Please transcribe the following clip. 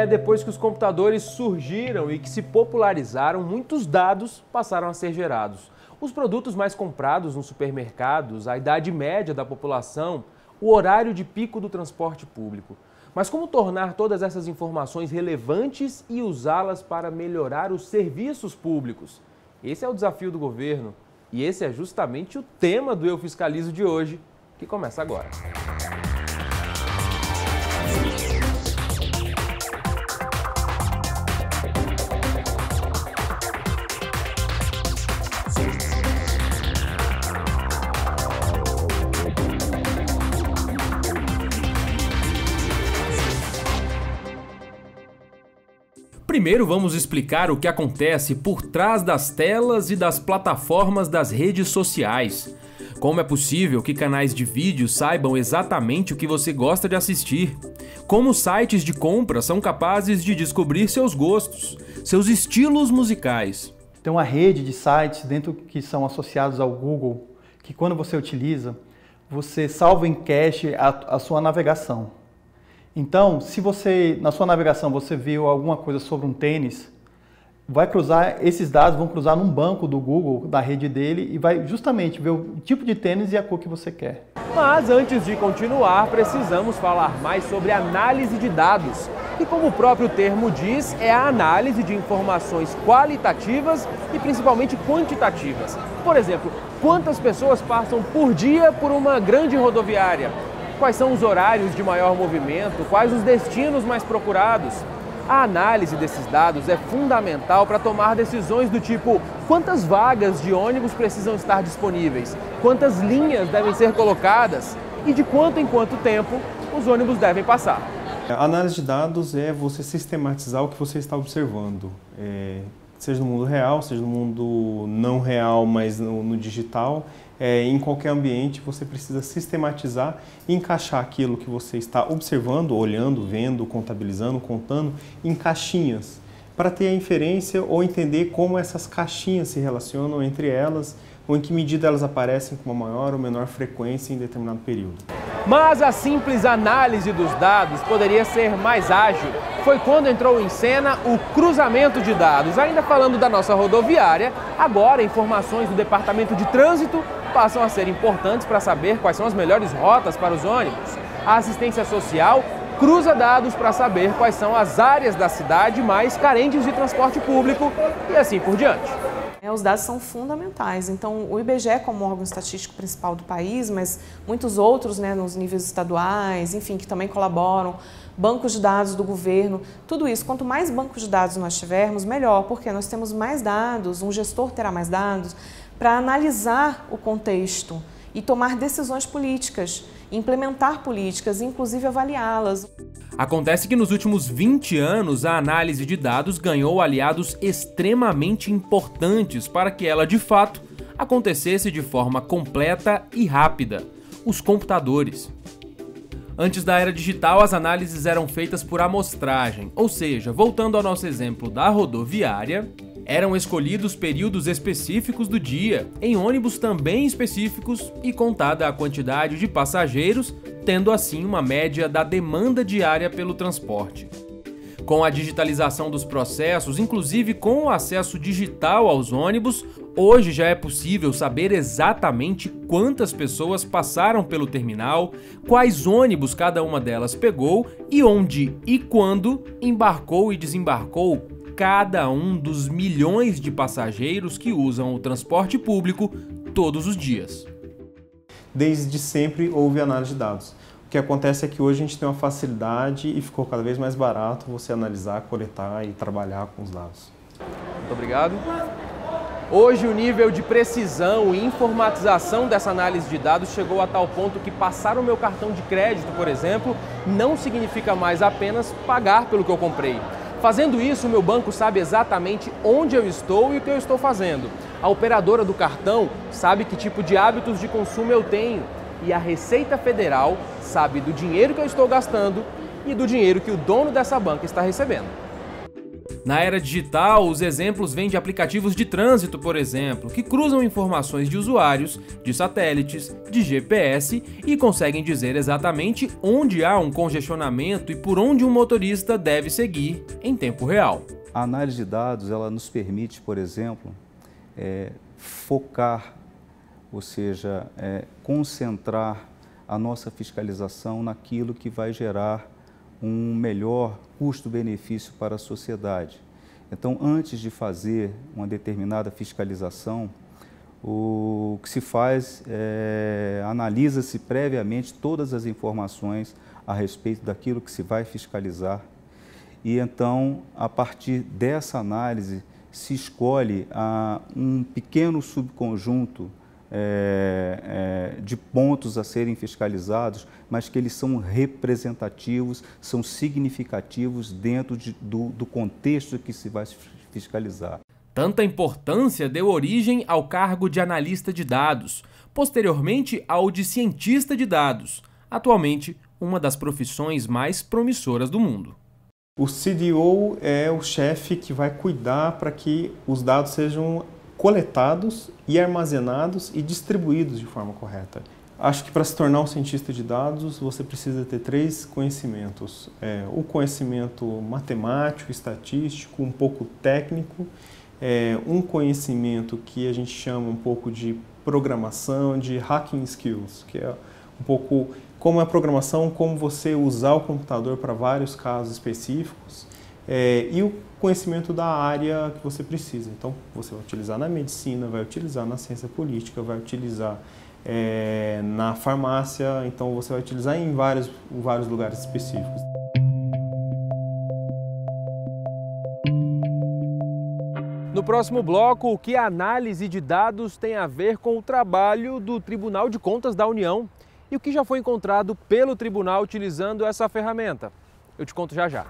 depois que os computadores surgiram e que se popularizaram, muitos dados passaram a ser gerados. Os produtos mais comprados nos supermercados, a idade média da população, o horário de pico do transporte público. Mas como tornar todas essas informações relevantes e usá-las para melhorar os serviços públicos? Esse é o desafio do governo e esse é justamente o tema do Eu Fiscalizo de hoje, que começa agora. Primeiro vamos explicar o que acontece por trás das telas e das plataformas das redes sociais. Como é possível que canais de vídeo saibam exatamente o que você gosta de assistir? Como sites de compra são capazes de descobrir seus gostos, seus estilos musicais? Tem uma rede de sites dentro que são associados ao Google, que quando você utiliza, você salva em cache a sua navegação. Então, se você, na sua navegação, você viu alguma coisa sobre um tênis, vai cruzar, esses dados vão cruzar num banco do Google, da rede dele, e vai justamente ver o tipo de tênis e a cor que você quer. Mas antes de continuar, precisamos falar mais sobre análise de dados. E como o próprio termo diz, é a análise de informações qualitativas e principalmente quantitativas. Por exemplo, quantas pessoas passam por dia por uma grande rodoviária? Quais são os horários de maior movimento? Quais os destinos mais procurados? A análise desses dados é fundamental para tomar decisões do tipo: quantas vagas de ônibus precisam estar disponíveis? Quantas linhas devem ser colocadas? E de quanto em quanto tempo os ônibus devem passar? A análise de dados é você sistematizar o que você está observando, seja no mundo real, seja no mundo não real, mas no digital. Em qualquer ambiente você precisa sistematizar e encaixar aquilo que você está observando, olhando, vendo, contabilizando, contando em caixinhas, para ter a inferência ou entender como essas caixinhas se relacionam entre elas ou em que medida elas aparecem com uma maior ou menor frequência em determinado período. Mas a simples análise dos dados poderia ser mais ágil. Foi quando entrou em cena o cruzamento de dados. Ainda falando da nossa rodoviária, agora informações do Departamento de Trânsito passam a ser importantes para saber quais são as melhores rotas para os ônibus. A assistência social cruza dados para saber quais são as áreas da cidade mais carentes de transporte público e assim por diante. Os dados são fundamentais, então o IBGE como órgão estatístico principal do país, mas muitos outros, nos níveis estaduais, enfim, que também colaboram, bancos de dados do governo, tudo isso, quanto mais bancos de dados nós tivermos, melhor, porque nós temos mais dados, um gestor terá mais dados para analisar o contexto e tomar decisões políticas, implementar políticas, inclusive avaliá-las. Acontece que nos últimos 20 anos a análise de dados ganhou aliados extremamente importantes para que ela, de fato, acontecesse de forma completa e rápida: os computadores. Antes da era digital, as análises eram feitas por amostragem, ou seja, voltando ao nosso exemplo da rodoviária, eram escolhidos períodos específicos do dia, em ônibus também específicos e contada a quantidade de passageiros, tendo assim uma média da demanda diária pelo transporte. Com a digitalização dos processos, inclusive com o acesso digital aos ônibus, hoje já é possível saber exatamente quantas pessoas passaram pelo terminal, quais ônibus cada uma delas pegou e onde e quando embarcou e desembarcou cada um dos milhões de passageiros que usam o transporte público todos os dias. Desde sempre houve análise de dados. O que acontece é que hoje a gente tem uma facilidade e ficou cada vez mais barato você analisar, coletar e trabalhar com os dados. Muito obrigado. Hoje o nível de precisão e informatização dessa análise de dados chegou a tal ponto que passar o meu cartão de crédito, por exemplo, não significa mais apenas pagar pelo que eu comprei. Fazendo isso, o meu banco sabe exatamente onde eu estou e o que eu estou fazendo. A operadora do cartão sabe que tipo de hábitos de consumo eu tenho. E a Receita Federal sabe do dinheiro que eu estou gastando e do dinheiro que o dono dessa banca está recebendo. Na era digital, os exemplos vêm de aplicativos de trânsito, por exemplo, que cruzam informações de usuários, de satélites, de GPS e conseguem dizer exatamente onde há um congestionamento e por onde um motorista deve seguir em tempo real. A análise de dados, ela nos permite, por exemplo, focar, ou seja, concentrar a nossa fiscalização naquilo que vai gerar um melhor custo-benefício para a sociedade. Então, antes de fazer uma determinada fiscalização, o que se faz analisa-se previamente todas as informações a respeito daquilo que se vai fiscalizar e então, a partir dessa análise, se escolhe um pequeno subconjunto de pontos a serem fiscalizados, mas que eles são representativos, são significativos dentro do contexto que se vai fiscalizar. Tanta importância deu origem ao cargo de analista de dados, posteriormente ao de cientista de dados, atualmente uma das profissões mais promissoras do mundo. O CDO é o chefe que vai cuidar para que os dados sejam coletados e armazenados e distribuídos de forma correta. Acho que para se tornar um cientista de dados, você precisa ter 3 conhecimentos. O conhecimento matemático, estatístico, um pouco técnico, um conhecimento que a gente chama um pouco de programação, de hacking skills, que é um pouco como é a programação, como você usar o computador para vários casos específicos, e o conhecimento da área que você precisa. Então, você vai utilizar na medicina, vai utilizar na ciência política, vai utilizar na farmácia, então você vai utilizar em vários lugares específicos. No próximo bloco, o que a análise de dados tem a ver com o trabalho do Tribunal de Contas da União e o que já foi encontrado pelo tribunal utilizando essa ferramenta. Eu te conto já já.